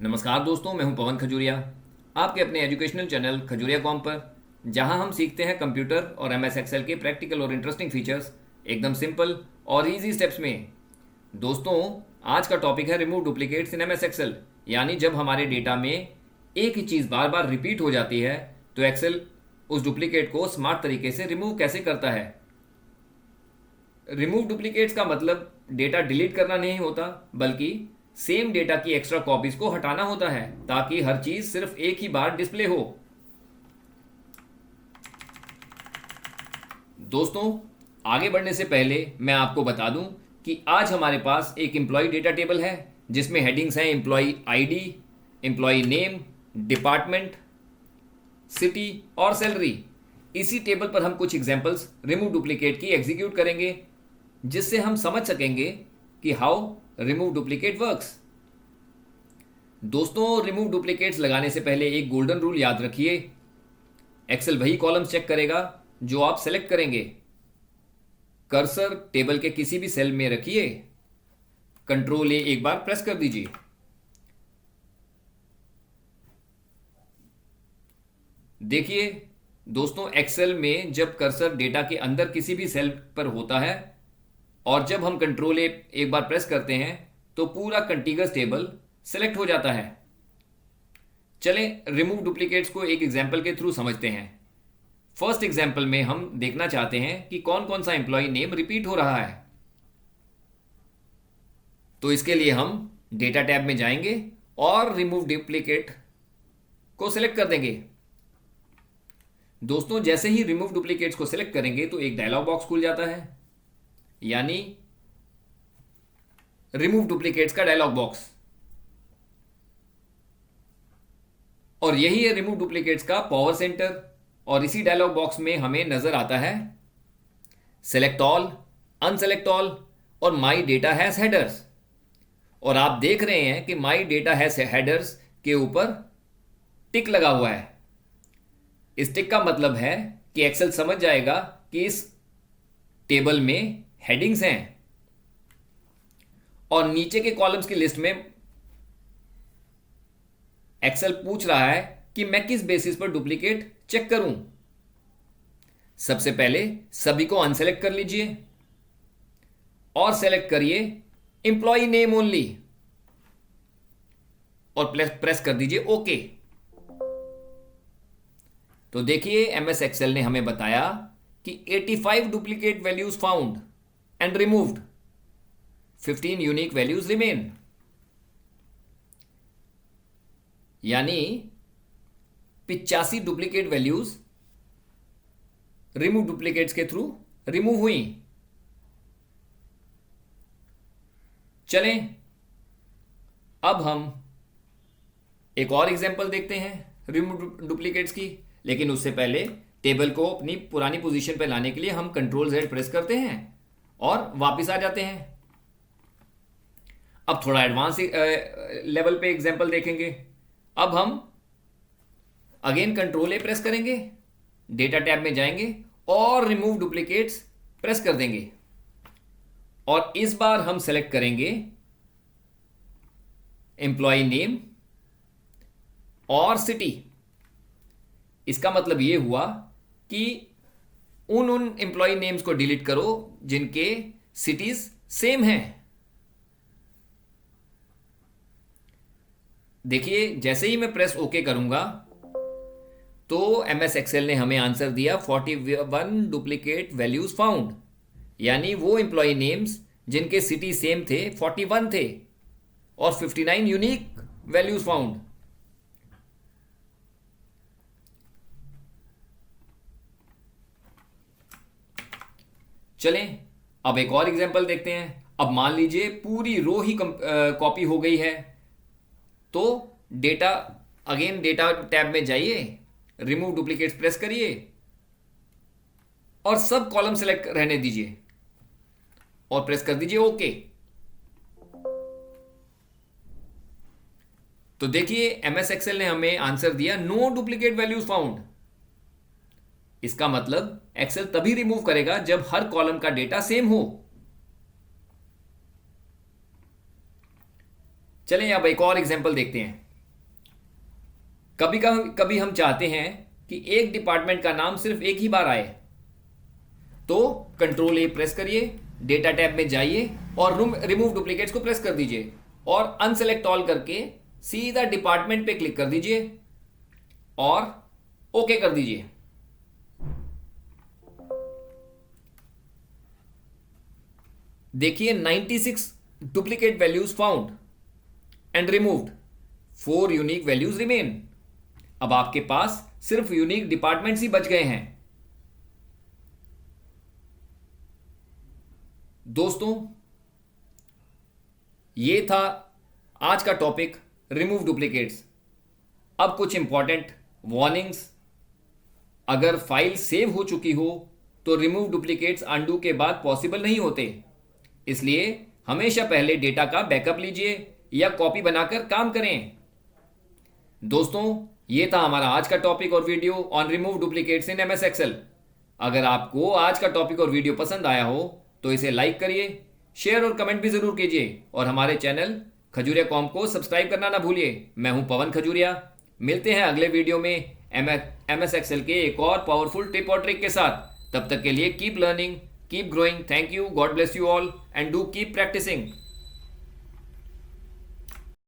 नमस्कार दोस्तों, मैं हूं पवन खजूरिया। आपके अपने एजुकेशनल चैनल खजूरिया कॉम पर, जहां हम सीखते हैं कंप्यूटर और एमएस एक्सेल के प्रैक्टिकल और इंटरेस्टिंग फीचर्स एकदम सिंपल और इजी स्टेप्स में। दोस्तों, आज का टॉपिक है remove duplicates in MS Excel. यानी जब हमारे डेटा में एक ही चीज़ बार बार रिपीट हो जाती है तो एक्सेल उस डुप्लीकेट को स्मार्ट तरीके से रिमूव कैसे करता है। रिमूव डुप्लीकेट्स का मतलब डेटा डिलीट करना नहीं होता, बल्कि सेम डेटा की एक्स्ट्रा कॉपीज को हटाना होता है ताकि हर चीज सिर्फ एक ही बार डिस्प्ले हो। दोस्तों, आगे बढ़ने से पहले मैं आपको बता दूं कि आज हमारे पास एक एम्प्लॉय डेटा टेबल है जिसमें हेडिंग्स हैं employ ID, employ name, department, city और सैलरी। इसी टेबल पर हम कुछ एग्जांपल्स रिमूव डुप्लीकेट की एग्जीक्यूट करेंगे जिससे हम समझ सकेंगे कि हाउ रिमूव डुप्लीकेट वर्क्स। दोस्तों, रिमूव डुप्लीकेट्स लगाने से पहले एक गोल्डन रूल याद रखिए। एक्सेल वही कॉलम्स चेक करेगा जो आप सेलेक्ट करेंगे। कर्सर टेबल के किसी भी सेल में रखिए, कंट्रोल ए एक बार प्रेस कर दीजिए। देखिए दोस्तों, एक्सेल में जब कर्सर डेटा के अंदर किसी भी सेल पर होता है और जब हम कंट्रोल ए एक बार प्रेस करते हैं तो पूरा कंटीगस टेबल सेलेक्ट हो जाता है। चलें रिमूव डुप्लीकेट्स को एक एग्जांपल के थ्रू समझते हैं। फर्स्ट एग्जांपल में हम देखना चाहते हैं कि कौन कौन सा एम्प्लॉय नेम रिपीट हो रहा है। तो इसके लिए हम डेटा टैब में जाएंगे और रिमूव डुप्लीकेट को सिलेक्ट कर देंगे। दोस्तों, जैसे ही रिमूव डुप्लीकेट्स को सिलेक्ट करेंगे तो एक डायलॉग बॉक्स खुल जाता है, यानी रिमूव डुप्लीकेट्स का डायलॉग बॉक्स। और यही है रिमूव डुप्लीकेट्स का पावर सेंटर। और इसी डायलॉग बॉक्स में हमें नजर आता है सेलेक्ट ऑल, अनसेलेक्ट ऑल और माई डेटा हैज हेडर्स। और आप देख रहे हैं कि माई डेटा हैज हेडर्स के ऊपर टिक लगा हुआ है। इस टिक का मतलब है कि एक्सेल समझ जाएगा कि इस टेबल में हेडिंग्स हैं और नीचे के कॉलम्स की लिस्ट में एक्सेल पूछ रहा है कि मैं किस बेसिस पर डुप्लीकेट चेक करूं। सबसे पहले सभी को अनसेलेक्ट कर लीजिए और सेलेक्ट करिए एम्प्लॉय नेम ओनली और प्रेस कर दीजिए ओके। तो देखिए एमएस एक्सेल ने हमें बताया कि 85 duplicate values found and removed, 15 unique values remain. यानी 85 डुप्लीकेट वैल्यूज रिमूव डुप्लीकेट्स के थ्रू रिमूव हुई। चलें अब हम एक और एग्जांपल देखते हैं रिमूव डुप्लीकेट्स की। लेकिन उससे पहले टेबल को अपनी पुरानी पोजीशन पर लाने के लिए हम कंट्रोल Z प्रेस करते हैं और वापस आ जाते हैं। अब थोड़ा एडवांस लेवल पे एग्जांपल देखेंगे। अब हम अगेन कंट्रोल A प्रेस करेंगे, डेटा टैब में जाएंगे और रिमूव डुप्लीकेट्स प्रेस कर देंगे। और इस बार हम सेलेक्ट करेंगे एम्प्लॉय नेम और सिटी। इसका मतलब यह हुआ कि उन एम्प्लॉय नेम्स को डिलीट करो जिनके सिटीज सेम हैं। देखिए जैसे ही मैं प्रेस ओके करूंगा तो एमएस एक्सेल ने हमें आंसर दिया 41 डुप्लीकेट वैल्यूज फाउंड। यानी वो एम्प्लॉय नेम्स जिनके सिटी सेम थे 41 थे और 59 यूनिक वैल्यूज फाउंड। चलें अब एक और एग्जांपल देखते हैं। अब मान लीजिए पूरी रो ही कॉपी हो गई है, तो डेटा अगेन डेटा टैब में जाइए, रिमूव डुप्लीकेट्स प्रेस करिए और सब कॉलम सेलेक्ट रहने दीजिए और प्रेस कर दीजिए ओके। तो देखिए एमएस एक्सेल ने हमें आंसर दिया नो डुप्लीकेट वैल्यूज फाउंड। इसका मतलब एक्सेल तभी रिमूव करेगा जब हर कॉलम का डेटा सेम हो। चलें अब एक और एग्जांपल देखते हैं। कभी कभी कभी हम चाहते हैं कि एक डिपार्टमेंट का नाम सिर्फ एक ही बार आए, तो कंट्रोल ए प्रेस करिए, डेटा टैब में जाइए और रिमूव डुप्लीकेट्स को प्रेस कर दीजिए और अनसेलेक्ट ऑल करके सीधा डिपार्टमेंट पे क्लिक कर दीजिए और ओके कर दीजिए। देखिए 96 duplicate values found and removed, 4 unique values remain. अब आपके पास सिर्फ यूनिक डिपार्टमेंट्स ही बच गए हैं। दोस्तों, ये था आज का टॉपिक रिमूव डुप्लीकेट्स। अब कुछ इंपॉर्टेंट वार्निंग्स। अगर फाइल सेव हो चुकी हो तो रिमूव डुप्लीकेट्स अनडू के बाद पॉसिबल नहीं होते, इसलिए हमेशा पहले डेटा का बैकअप लीजिए या कॉपी बनाकर काम करें। दोस्तों, ये था हमारा आज का टॉपिक और video on remove duplicates in MS Excel. अगर आपको आज का टॉपिक और वीडियो पसंद आया हो तो इसे लाइक करिए, शेयर और कमेंट भी जरूर कीजिए और हमारे चैनल खजूरिया कॉम को सब्सक्राइब करना ना भूलिए। मैं हूं पवन खजूरिया। मिलते हैं अगले वीडियो में एमएस एक्सेल के एक और पावरफुल टिप और ट्रिक के साथ। तब तक के लिए keep learning, keep growing. Thank you, God bless you all and do keep practising.